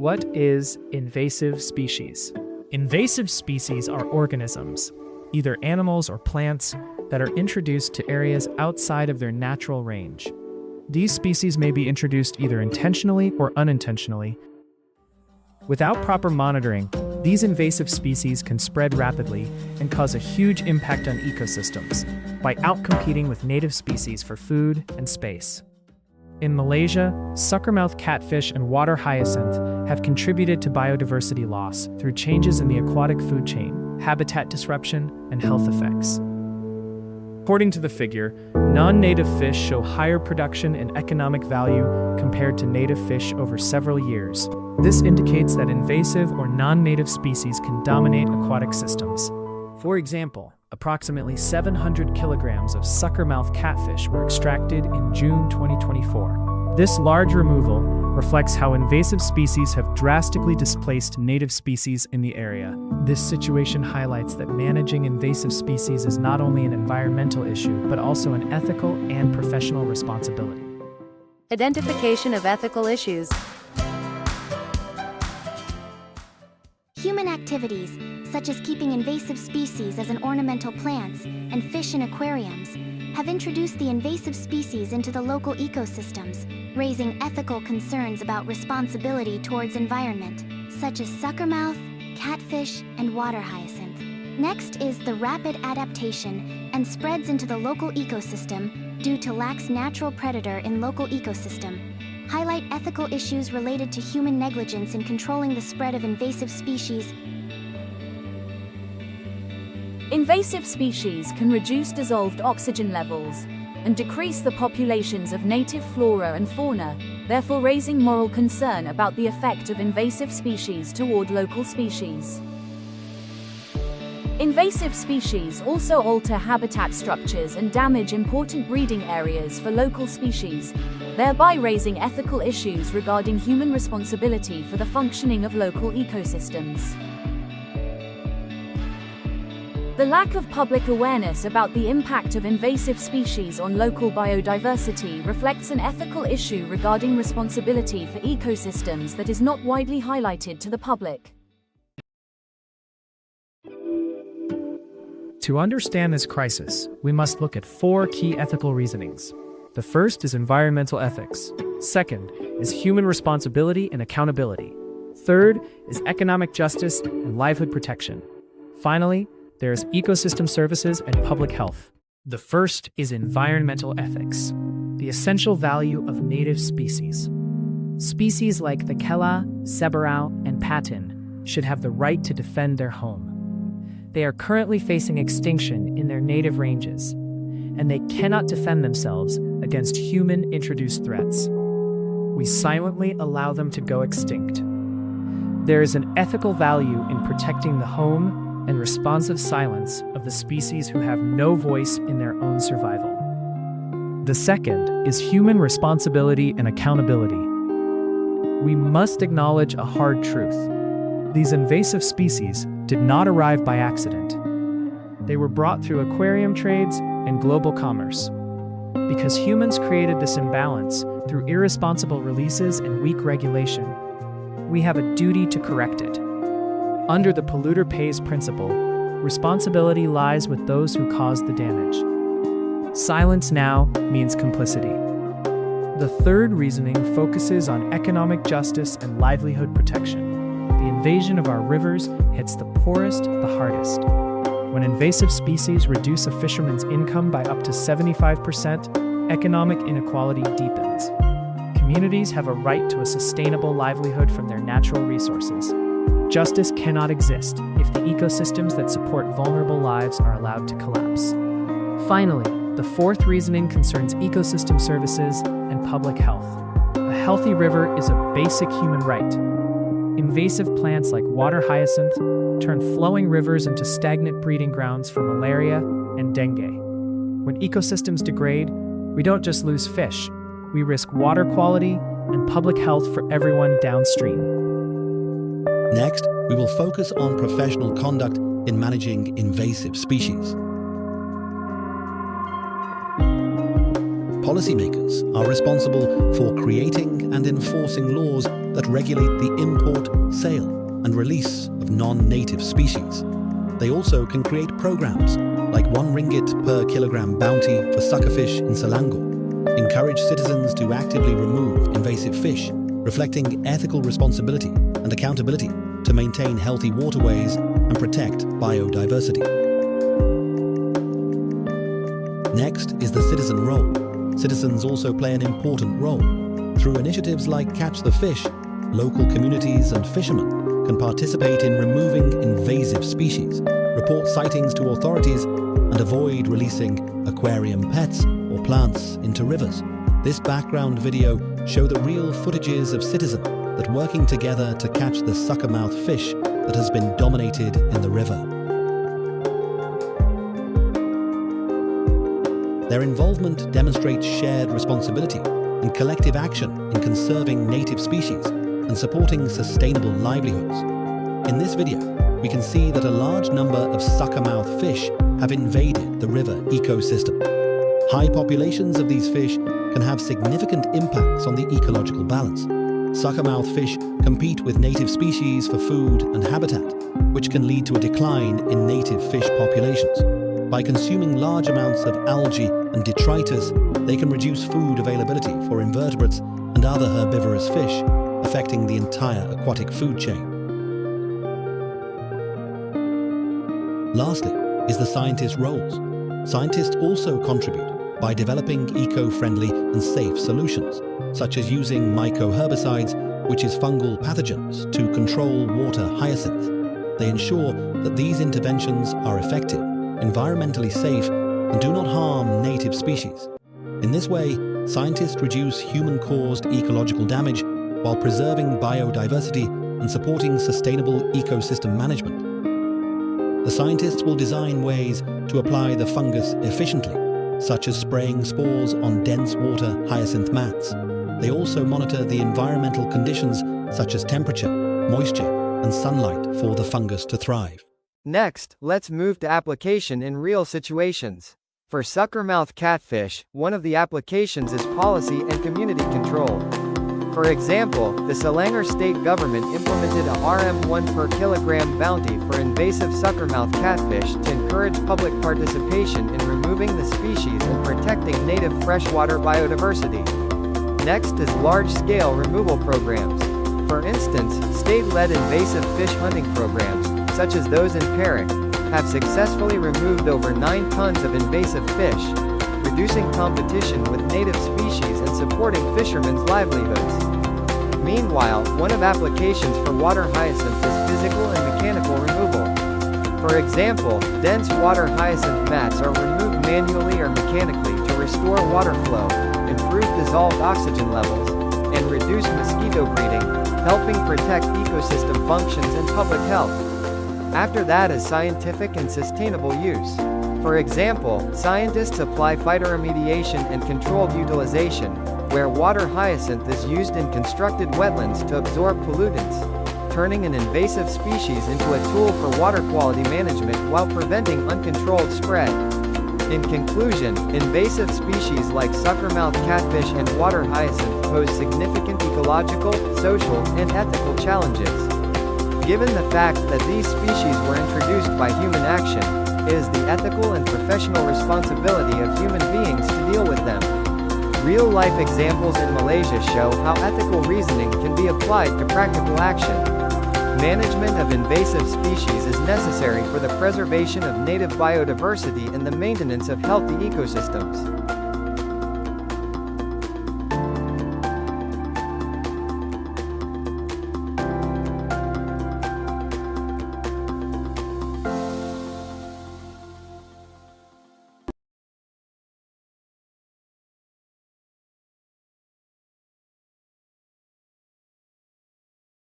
What is invasive species? Invasive species are organisms, either animals or plants, that are introduced to areas outside of their natural range. These species may be introduced either intentionally or unintentionally. Without proper monitoring, these invasive species can spread rapidly and cause a huge impact on ecosystems by outcompeting with native species for food and space. In Malaysia, suckermouth catfish and water hyacinth have contributed to biodiversity loss through changes in the aquatic food chain, habitat disruption, and health effects. According to the figure, non-native fish show higher production and economic value compared to native fish over several years. This indicates that invasive or non-native species can dominate aquatic systems. For example, approximately 700 kilograms of suckermouth catfish were extracted in June 2024. This large removal reflects how invasive species have drastically displaced native species in the area. This situation highlights that managing invasive species is not only an environmental issue, but also an ethical and professional responsibility. Identification of ethical issues. Human activities, such as keeping invasive species as an ornamental plants and fish in aquariums, have introduced the invasive species into the local ecosystems, raising ethical concerns about responsibility towards environment, such as suckermouth, catfish, and water hyacinth. Next is the rapid adaptation and spreads into the local ecosystem due to lax natural predator in local ecosystem. Highlight ethical issues related to human negligence in controlling the spread of invasive species. Invasive species can reduce dissolved oxygen levels and decrease the populations of native flora and fauna, therefore raising moral concern about the effect of invasive species toward local species. Invasive species also alter habitat structures and damage important breeding areas for local species, thereby raising ethical issues regarding human responsibility for the functioning of local ecosystems. The lack of public awareness about the impact of invasive species on local biodiversity reflects an ethical issue regarding responsibility for ecosystems that is not widely highlighted to the public. To understand this crisis, we must look at 4 key ethical reasonings. The first is environmental ethics. Second is human responsibility and accountability. Third is economic justice and livelihood protection. Finally, there is ecosystem services and public health. The first is environmental ethics, the essential value of native species. Species like the kela, sebarau, and patin should have the right to defend their home. They are currently facing extinction in their native ranges, and they cannot defend themselves against human-introduced threats. We silently allow them to go extinct. There is an ethical value in protecting the home and responsive silence of the species who have no voice in their own survival. The second is human responsibility and accountability. We must acknowledge a hard truth. These invasive species did not arrive by accident. They were brought through aquarium trades and global commerce. Because humans created this imbalance through irresponsible releases and weak regulation, we have a duty to correct it. Under the polluter pays principle, responsibility lies with those who caused the damage. Silence now means complicity. The third reasoning focuses on economic justice and livelihood protection. The invasion of our rivers hits the poorest the hardest. When invasive species reduce a fisherman's income by up to 75%, economic inequality deepens. Communities have a right to a sustainable livelihood from their natural resources. Justice cannot exist if the ecosystems that support vulnerable lives are allowed to collapse. Finally, the fourth reasoning concerns ecosystem services and public health. A healthy river is a basic human right. Invasive plants like water hyacinth turn flowing rivers into stagnant breeding grounds for malaria and dengue. When ecosystems degrade, we don't just lose fish, we risk water quality and public health for everyone downstream. Next, we will focus on professional conduct in managing invasive species. policymakers are responsible for creating and enforcing laws that regulate the import, sale, and release of non-native species. They also can create programs like 1 ringgit per kilogram bounty for suckerfish in Selangor, encourage citizens to actively remove invasive fish, reflecting ethical responsibility and accountability to maintain healthy waterways and protect biodiversity. Next is the citizen role. Citizens also play an important role. Through initiatives like Catch the Fish, local communities and fishermen can participate in removing invasive species, report sightings to authorities, and avoid releasing aquarium pets or plants into rivers. This background video shows the real footages of citizens that working together to catch the suckermouth fish that has been dominated in the river. Their involvement demonstrates shared responsibility and collective action in conserving native species and supporting sustainable livelihoods. In this video, we can see that a large number of suckermouth fish have invaded the river ecosystem. High populations of these fish can have significant impacts on the ecological balance. Suckermouth fish compete with native species for food and habitat, which can lead to a decline in native fish populations. By consuming large amounts of algae and detritus, they can reduce food availability for invertebrates and other herbivorous fish, affecting the entire aquatic food chain. Lastly is the scientists' roles. Scientists also contribute by developing eco-friendly and safe solutions, such as using mycoherbicides, which is fungal pathogens, to control water hyacinth. They ensure that these interventions are effective, environmentally safe, and do not harm native species. In this way, scientists reduce human-caused ecological damage while preserving biodiversity and supporting sustainable ecosystem management. The scientists will design ways to apply the fungus efficiently, such as spraying spores on dense water hyacinth mats. They also monitor the environmental conditions such as temperature, moisture, and sunlight for the fungus to thrive. Next, let's move to application in real situations. For suckermouth catfish, one of the applications is policy and community control. For example, the Selangor state government implemented a RM1 per kilogram bounty for invasive suckermouth catfish to encourage public participation in removing the species and protecting native freshwater biodiversity. Next is large-scale removal programs. For instance, state-led invasive fish hunting programs, such as those in Perak, have successfully removed over 9 tons of invasive fish, reducing competition with native species and supporting fishermen's livelihoods. Meanwhile, one of applications for water hyacinth is physical and mechanical removal. For example, dense water hyacinth mats are removed manually or mechanically to restore water flow, improve dissolved oxygen levels, and reduce mosquito breeding, helping protect ecosystem functions and public health. After that is scientific and sustainable use. For example, scientists apply phytoremediation and controlled utilization, where water hyacinth is used in constructed wetlands to absorb pollutants, turning an invasive species into a tool for water quality management while preventing uncontrolled spread. In conclusion, invasive species like suckermouth catfish and water hyacinth pose significant ecological, social, and ethical challenges. Given the fact that these species were introduced by human action, it is the ethical and professional responsibility of human beings to deal with them. Real-life examples in Malaysia show how ethical reasoning can be applied to practical action. Management of invasive species is necessary for the preservation of native biodiversity and the maintenance of healthy ecosystems.